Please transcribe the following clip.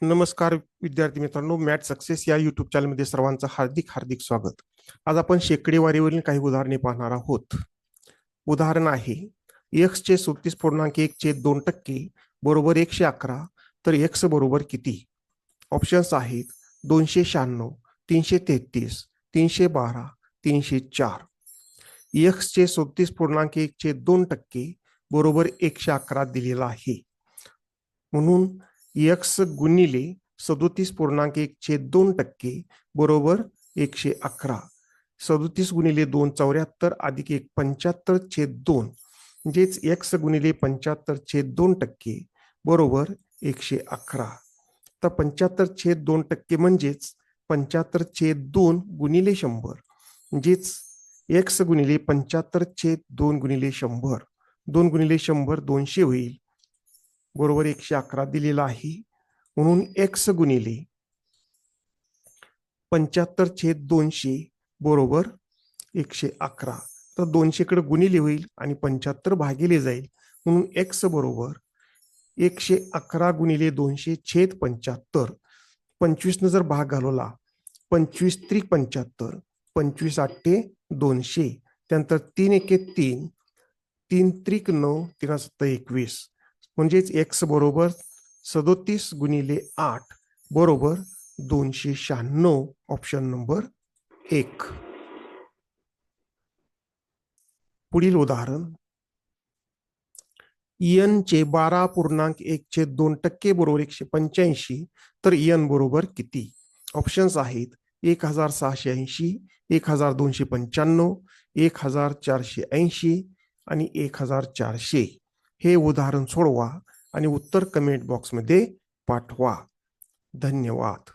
नमस्कार विद्यार्थी मित्रांनो, मॅथ सक्सेस या युट्यूब चॅनलमध्ये सर्वांचं हार्दिक हार्दिक स्वागत. आज आपण शेकडेवारीवरील काही उदाहरणे पाहणार आहोत. उदाहरण आहे x चे 37.1/2% बरोबर 111, तर x बरोबर किती? ऑप्शन्स आहेत 296, 333, 312, 304. x चे 37.1/2% बरोबर 111 दिलेला आहे, म्हणून x गुणिले 37.1/2% बरोबर 111. 37 गुणिले 2 74 अधिक 1 75/2, म्हणजेच x गुणिले 75/2% बरोबर 111. तर 75/2% म्हणजेच 75/2 गुणिले 100, म्हणजेच x गुणिले 75/2 गुणिले 100, 2 गुणिले 100 200 होईल, बरोबर 111 दिलेला आहे. म्हणून x गुणिले 75/200 बरोबर 111. तर 200 कडे गुणिले होईल आणि 75 भागिले जाईल, म्हणून x बरोबर 111 गुणिले 200 छेद 75. 25 न जर भाग घालवला, 25 त्रिक 75, 25 8 200, त्यानंतर 3 1 3, 3 त्रिक 9, 3 7 21, म्हणजेच x बरोबर 37 गुणिले 8 बरोबर 296. Option number 1. पुढील उदाहरण, n चे 12.1/2% बरोबर 185, तर n बरोबर किती? ऑप्शन्स आहेत 1680, 1295, 1480 आणि 1400. हे उदाहरण सोडवा आणि उत्तर कमेंट बॉक्समध्ये पाठवा. धन्यवाद.